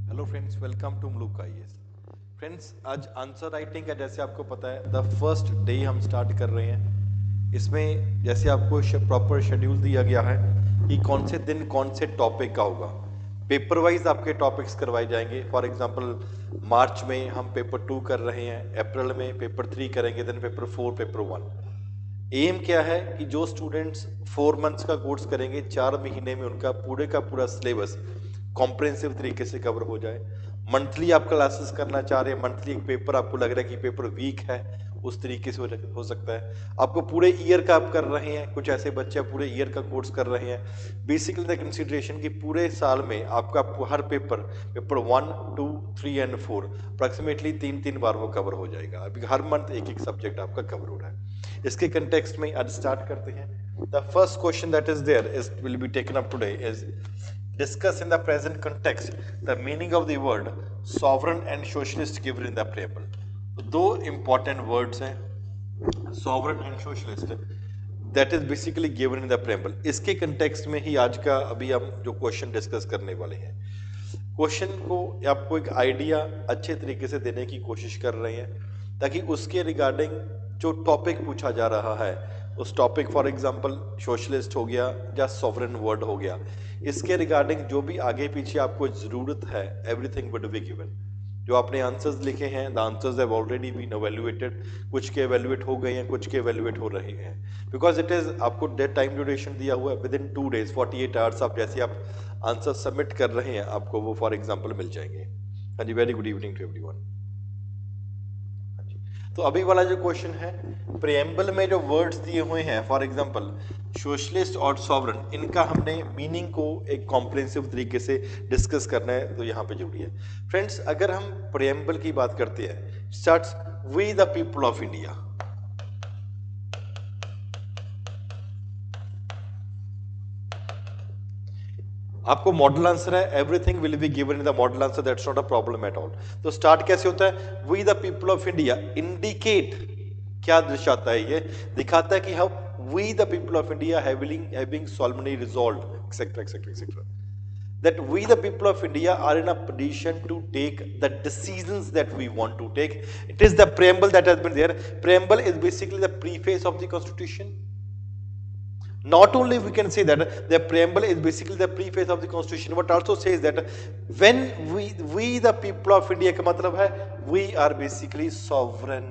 Hello friends, welcome to Maluka IAS. Friends, आज answer writing का जैसे आपको पता है द फर्स्ट डे हम स्टार्ट कर रहे हैं। इसमें जैसे आपको प्रॉपर शेड्यूल दिया गया है कि कौन से दिन कौन से टॉपिक का होगा। पेपर वाइज आपके टॉपिक्स करवाए जाएंगे। फॉर एग्जांपल मार्च में हम पेपर 2 कर रहे हैं, अप्रैल में पेपर 3 करेंगे, देन पेपर 4, पेपर 1। एम क्या है कि जो स्टूडेंट्स 4 मंथ्स का कोर्स करेंगे, 4 महीने में उनका पूरे का पूरा सिलेबस कॉम्प्रिहेंसिव तरीके से कवर हो जाए। मंथली आप क्लासेस करना चाह रहे हैं, मंथली एक पेपर आपको लग रहा है कि पेपर वीक है, उस तरीके से हो सकता है। आपको पूरे ईयर का आप कर रहे हैं, कुछ ऐसे बच्चे पूरे ईयर का कोर्स कर रहे हैं। बेसिकली द कंसिडरेशन कि पूरे साल में आपका हर पेपर 1, 2, 3 एंड 4 अप्रॉक्सीमेटली 3-3 बार वो कवर हो जाएगा। अभी हर मंथ एक एक सब्जेक्ट आपका कवर हो रहा है। इसके कंटेक्स्ट में आज स्टार्ट करते हैं। The first question that is there is will be taken up today is discuss in the present context the meaning of the word sovereign and socialist given in the preamble। तो दो important words हैं sovereign and socialist, that is basically given in the preamble। इसके context में ही आज का अभी हम जो क्वेश्चन डिस्कस करने वाले हैं, क्वेश्चन को आपको एक आइडिया अच्छे तरीके से देने की कोशिश कर रहे हैं ताकि उसके रिगार्डिंग जो टॉपिक पूछा जा रहा है उस टॉपिक, फॉर एग्जांपल सोशलिस्ट हो गया या सॉवरेन वर्ड हो गया, इसके रिगार्डिंग जो भी आगे पीछे आपको जरूरत है एवरीथिंग वुड बी गिवन। जो आपने आंसर्स लिखे हैं, the answers have already been evaluated. कुछ के एवेल्युएट हो गए हैं, कुछ के एवेल्युएट हो रहे हैं, बिकॉज इट इज आपको टाइम ड्यूरेशन दिया हुआ है विद इन 2 days 48 आवर्स। आप जैसे आप आंसर सबमिट कर रहे हैं आपको वो फॉर एग्जाम्पल मिल जाएंगे। हाँ जी, very good evening to everyone. तो अभी वाला जो क्वेश्चन है, प्रिएम्बल में जो वर्ड्स दिए हुए हैं फॉर एग्जांपल सोशलिस्ट और सॉवरन, इनका हमने मीनिंग को एक कॉम्प्रिहेंसिव तरीके से डिस्कस करना है, तो यहाँ पे जरूरी है। फ्रेंड्स, अगर हम प्रिएम्बल की बात करते हैं, starts we the people of India. आपको मॉडल आंसर है, everything will be given in the model answer, that's not a problem at all. तो स्टार्ट कैसे होता है, we the people of India indicate, क्या दर्शाता है ये, दिखाता है कि हम we the people of India having solemnly resolved etc etc etc that we the people of India are in a position to take the decisions that we want to take. It is the preamble that has been there. Preamble is basically the preface of the constitution. Not only we can say that the preamble is basically the preface of the constitution, but also says that when we the people of India का मतलब है we are basically sovereign।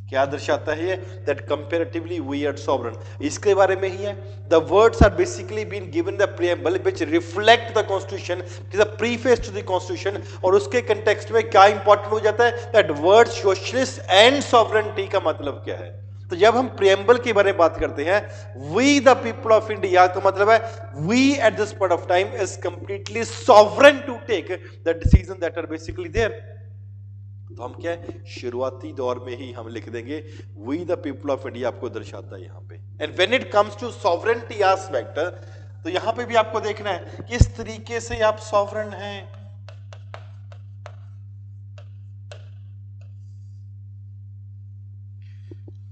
क्या दर्शाता है ये, that comparatively we are sovereign, इसके बारे में ही है। The words are basically being given the preamble which reflect the constitution, it is a preface to the constitution। और उसके context में क्या important हो जाता है, that word socialist and sovereignty का मतलब क्या है। तो जब हम प्रिएम्बल के बारे में बात करते हैं, we the people of India, तो मतलब है we at this point of time is completely sovereign to take the decision that are basically there. तो हम क्या है, शुरुआती दौर में ही हम लिख देंगे we the people of India, आपको दर्शाता है यहाँ पे। And when it comes to sovereignty aspect, तो यहाँ पे भी आपको देखना है किस तरीके से आप सॉवरेन हैं।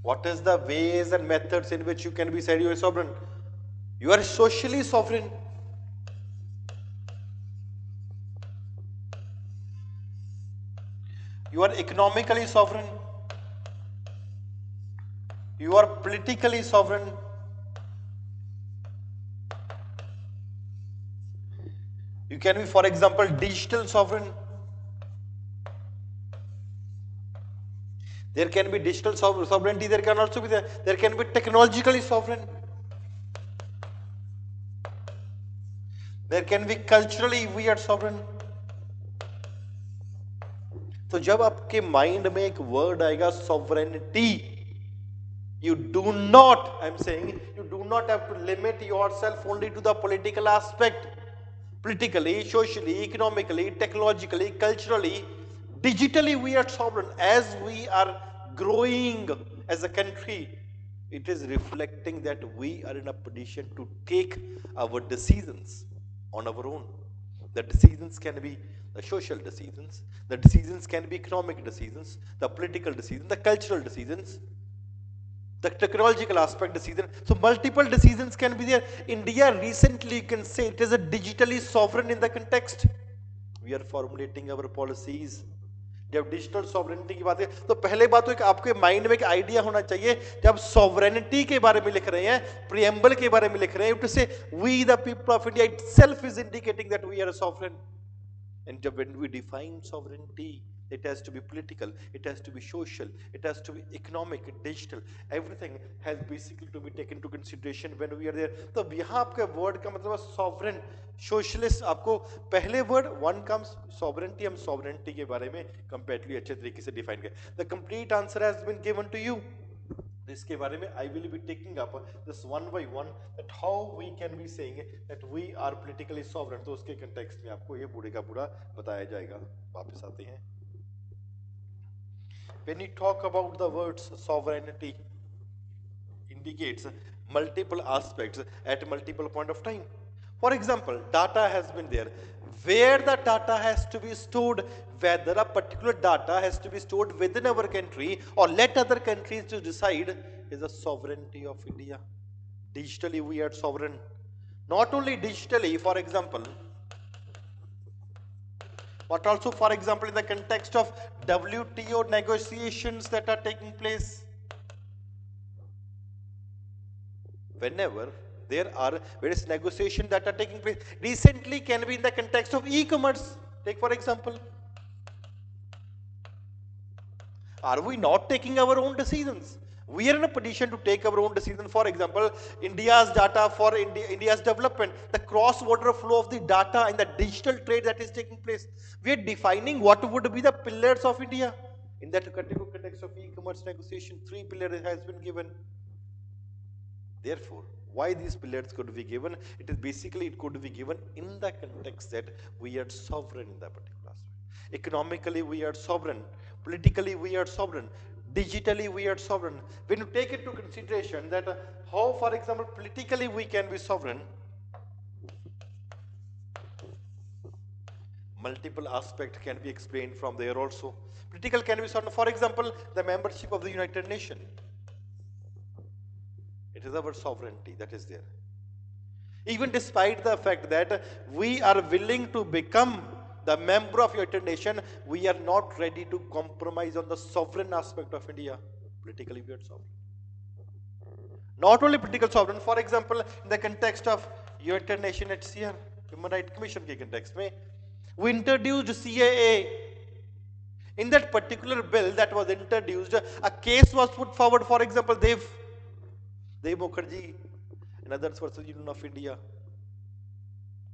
What is the ways and methods in which you can be said you are sovereign? You are socially sovereign. You are economically sovereign. You are politically sovereign. You can be, for example, digital sovereign. There can be digital sovereignty, there can also be there can be technologically sovereign. There can be culturally we are sovereign. तो जब आपके mind में एक word आएगा sovereignty, you do not, I am saying, you do not have to limit yourself only to the political aspect. Politically, socially, economically, technologically, culturally, digitally we are sovereign. As we are growing as a country, it is reflecting that we are in a position to take our decisions on our own. The decisions can be the social decisions, the decisions can be economic decisions, the political decisions, the cultural decisions, the technological aspect decision. So multiple decisions can be there. India recently, you can say, it is a digitally sovereign in the context. we are formulating our policies. जब digital sovereignty की बात है तो पहले बात तो एक आपके माइंड में एक आइडिया होना चाहिए, जब सॉवरेनिटी के बारे में लिख रहे हैं, प्रीएम्बल के बारे में लिख रहे हैं, to say we the people of India itself is indicating that we are sovereign. And when we define sovereignty, it has to be political, it has to be social, it has to be economic, digital. Everything has basically to be taken into consideration when we are there. तो यहाँ आपके word का मतलब sovereign, socialist. आपको पहले word one comes sovereignty, हम sovereignty के बारे में completely अच्छे तरीके से define करें. The complete answer has been given to you. इसके बारे में I will be taking up this one by one that how we can be saying that we are politically sovereign. तो उसके context में आपको ये पूरे का पूरा बताया जाएगा. वापस आते हैं. When you talk about the words sovereignty, indicates multiple aspects at multiple point of time. For example, data has been there. Where the data has to be stored, whether a particular data has to be stored within our country or let other countries to decide, is the sovereignty of India. Digitally we are sovereign. Not only digitally, for example, but also for example in the context of WTO negotiations that are taking place. Whenever there are various negotiations that are taking place, recently can be in the context of e-commerce. Take for example, are we not taking our own decisions? We are in a position to take our own decision. For example, India's data for India's development, the cross-border flow of the data and the digital trade that is taking place. We are defining what would be the pillars of India. In that context of e-commerce negotiation, 3 pillars has been given. Therefore, why these pillars could be given? It is basically, it could be given in the context that we are sovereign in that particular aspect. Economically, we are sovereign. Politically, we are sovereign. Digitally, we are sovereign. When you take into consideration that how, for example, politically we can be sovereign, multiple aspects can be explained from there also. Political can be sovereign. For example, the membership of the United Nations. It is our sovereignty that is there. Even despite the fact that we are willing to become the member of United Nations, we are not ready to compromise on the sovereign aspect of India. Politically, we are sovereign. Not only political sovereign, for example, in the context of United Nations HCR, Human Rights Commission के context में, we introduced CAA. In that particular bill that was introduced, a case was put forward, for example, Dev Mukherjee and others versus Union of India.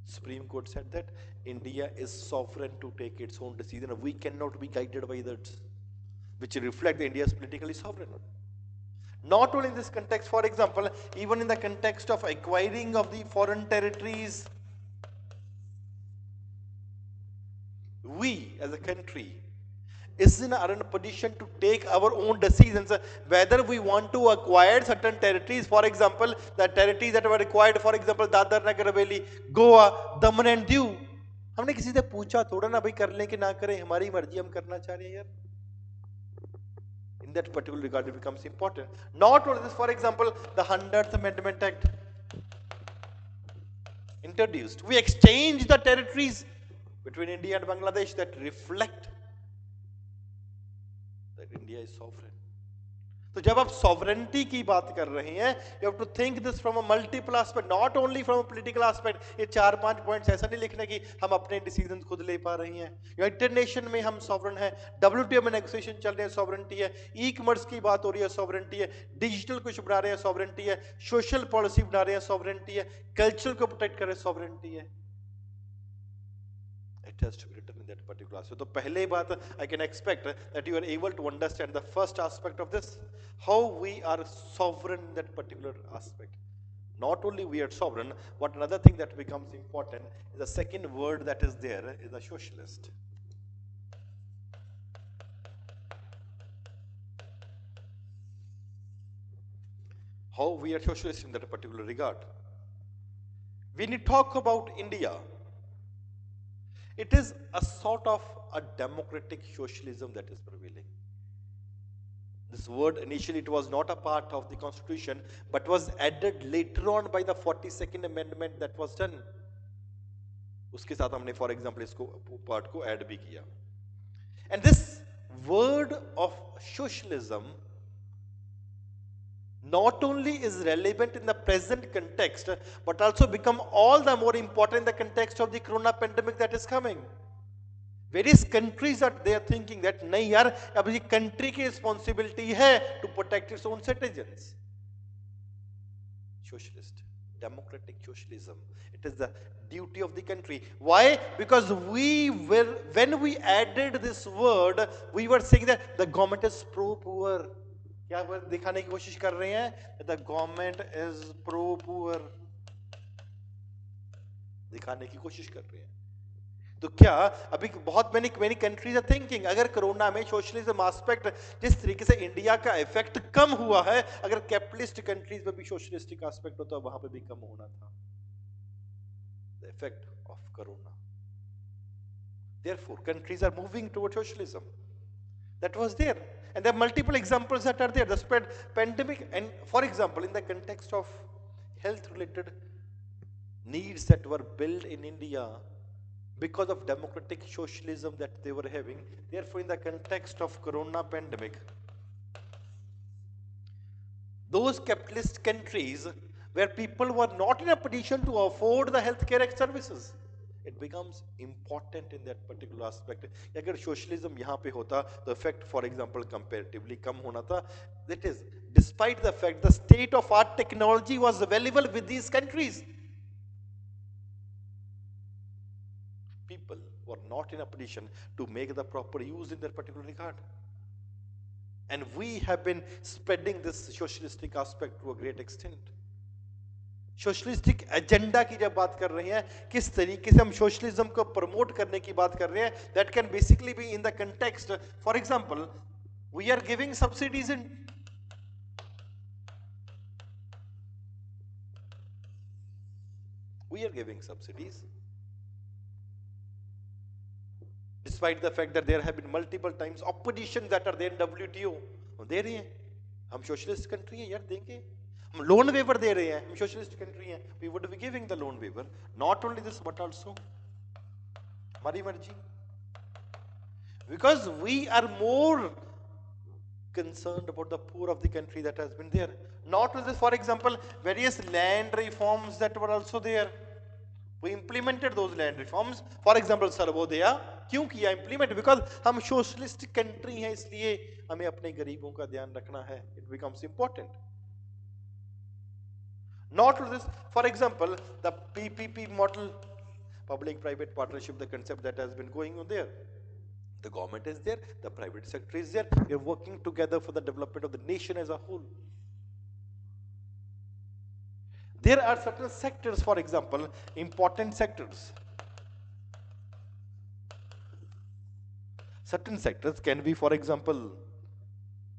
Supreme Court said that India is sovereign to take its own decision. We cannot be guided by others, which reflect that India is politically sovereign. Not only in this context, for example, even in the context of acquiring of the foreign territories, we as a country is in a position to take our own decisions whether we want to acquire certain territories. For example, the territories that were acquired, for example, Dadar Nagar Haveli, Goa, Daman and Diu. हमने किसी से पूछा थोड़ा ना भाई कर लें कि ना करें, हमारी मर्जी हम करना चाह रहे हैं यार. In that particular regard, it becomes important. Not only this, for example, the 100th Amendment Act introduced. We exchanged the territories between India and Bangladesh that reflect that India is sovereign. तो जब आप sovereignty की बात कर रहे हैं, you have to think this from a multiple aspect, not only from a political aspect. ये 4-5 points ऐसा नहीं लिखने कि हम अपने decisions खुद ले पा रहे हैं. United Nation में हम sovereign हैं, WTO में negotiation चल रहे हैं, sovereignty है, e-commerce की बात हो रही है, sovereignty है, digital कुछ बना रहे हैं, sovereignty है, social policy बना रहे हैं, sovereignty है, culture को protect कर रहे हैं, sovereignty है. It has to be written in that particular aspect. So, पहले बात I can expect that you are able to understand the first aspect of this, how we are sovereign in that particular aspect. Not only we are sovereign, but another thing that becomes important is the second word that is there is a socialist. How we are socialist in that particular regard. When you talk about India, it is a sort of a democratic socialism that is prevailing. This word initially it was not a part of the constitution, but was added later on by the 42nd Amendment that was done. उसके साथ हमने for example इसको part को add भी किया. And this word of socialism not only is relevant in the present context, but also become all the more important in the context of the corona pandemic that is coming. Various countries are they are thinking that नहीं यार अब ये country की responsibility है to protect its own citizens. Socialist, democratic socialism. It is the duty of the country. Why? Because when we added this word, we were saying that the government is pro-poor. क्या दिखाने की कोशिश कर रहे हैं? The government is pro-poor. दिखाने की कोशिश कर रहे हैं. तो क्या अभी बहुत many countries are thinking अगर कोरोना में सोशलिज्म एस्पेक्ट जिस तरीके से इंडिया का इफेक्ट कम हुआ है, अगर कैपिटलिस्ट कंट्रीज में भी सोशलिस्टिक एस्पेक्ट होता वहां पे भी कम होना था. The effect of corona. Therefore countries are moving toward socialism. That was there, and there are multiple examples that are there. The spread pandemic, and for example in the context of health related needs that were built in India because of democratic socialism that they were having. Therefore in the context of corona pandemic, those capitalist countries where people were not in a position to afford the healthcare services, it becomes important in that particular aspect. अगर socialism यहाँ पे होता तो effect for example comparatively कम होना था. That is despite the fact the state of art technology was available with these countries, people were not in a position to make the proper use in that particular regard. And we have been spreading this socialistic aspect to a great extent. Socialistic agenda की जब बात कर रहे हैं, किस तरीके से हम सोशलिज्म को प्रमोट करने की बात कर रहे हैं, that can basically be in the context. For example we are giving subsidies in despite the fact that there have been multiple times opposition that are there in WTO. दे रही हैं, हम सोशलिस्ट कंट्री हैं यार, देंगे. हम loan waiver दे रहे हैं, हम सोशलिस्ट कंट्री हैं, we would be giving the loan waiver. Not only this but also हमारी मर्जी, because we are more concerned about the poor of the country that has been there. Not only this, for example various land reforms that were also there, we implemented those land reforms. For example सर्वोदया क्यों किया implement? Because हम socialist country हैं, इसलिए हमें अपने गरीबों का ध्यान रखना है. It becomes important. Not only this, for example the PPP model, public private partnership, the concept that has been going on there. The government is there, the private sector is there, we are working together for the development of the nation as a whole. There are certain sectors, for example important sectors. Certain sectors can be, for example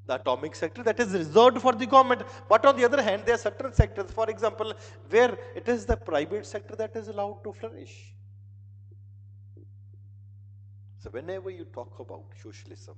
the atomic sector, that is reserved for the government, but on the other hand there are certain sectors, for example where it is the private sector that is allowed to flourish. So whenever you talk about socialism,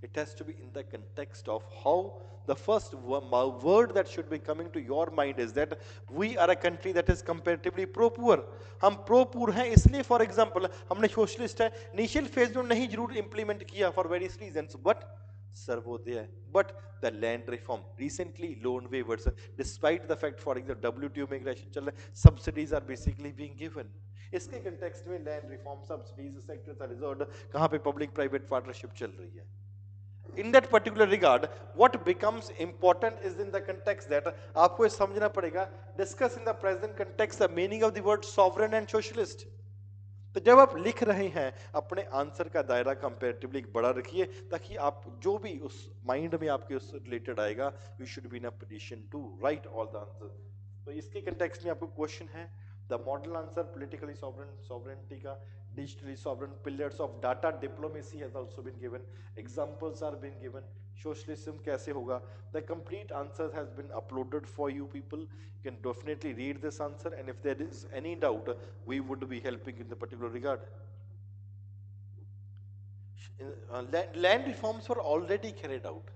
it has to be in the context of how the first word that should be coming to your mind is that we are a country that is comparatively pro-poor. हम pro-poor हैं इसलिए for example हमने socialist है, initial phase में नहीं जरूर implement किया for various reasons, but Sarvodaya, but the land reform, recently loan waivers, despite the fact for example WTO migration चल रहा है, subsidies are basically being given. इसके कंटेक्स्ट में land reform, subsidies, sectors are reserved, कहां पे public private partnership चल रही है. In that particular regard, what becomes important is in the context that आपको ये समझना पड़ेगा, discuss in the present context the meaning of the word sovereign and socialist. तो जब आप लिख रहे हैं अपने आंसर का दायरा कंपैरेटिवली बड़ा रखिए, ताकि आप जो भी उस माइंड में आपके उस रिलेटेड आएगा, you should be in a position to write all the answer. तो इसके कंटेक्स्ट में आपको क्वेश्चन है, the model answer politically sovereign, sovereignty का, digitally sovereign, pillars of data diplomacy has also been given, examples are being given, socialism कैसे होगा, the complete answer has been uploaded for you people. You can definitely read this answer, and if there is any doubt we would be helping in the particular regard. Land reforms were already carried out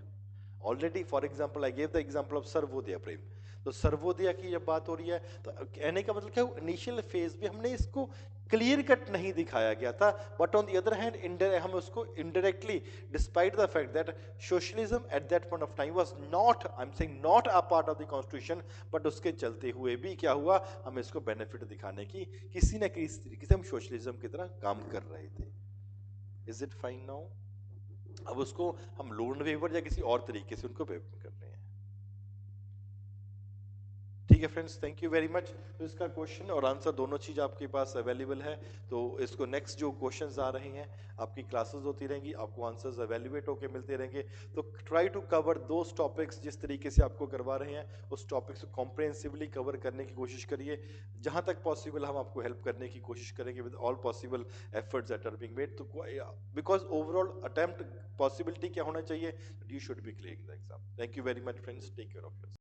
already. For example I gave the example of Sarvodaya Prem. तो सर्वोदय की जब बात हो रही है तो कहने का मतलब क्या, इनिशियल फेज में हमने इसको क्लियर कट नहीं दिखाया गया था, but on the other hand हम उसको indirectly, despite the fact that socialism at that point of time was not, I am saying not a part of the constitution, but उसके चलते हुए भी क्या हुआ, हम इसको बेनिफिट दिखाने की किसी न किसी तरीके से हम सोशलिज्म की तरह काम कर रहे थे। Is it fine now? अब उसको हम लोन वेवर या किसी और तरीके से उनको वेव कर रहे हैं। ठीक है friends, thank you very much. तो इसका क्वेश्चन और आंसर दोनों चीज आपके पास अवेलेबल है, तो इसको नेक्स्ट जो क्वेश्चंस आ रहे हैं, आपकी क्लासेस होती रहेंगी, आपको आंसर्स अवेल्युएट होके मिलते रहेंगे। तो try to cover those topics, जिस तरीके से आपको करवा रहे हैं उस टॉपिक्स को कॉम्प्रिहेंसिवली कवर करने की कोशिश करिए। जहां तक पॉसिबल हम आपको हेल्प करने की कोशिश करेंगे with all possible efforts that are being made. तो बिकॉज ओवरऑल अटेम्प्ट पॉसिबिलिटी क्या होना चाहिए, you should be clearing the exam. Thank you very much friends, take care of yourself.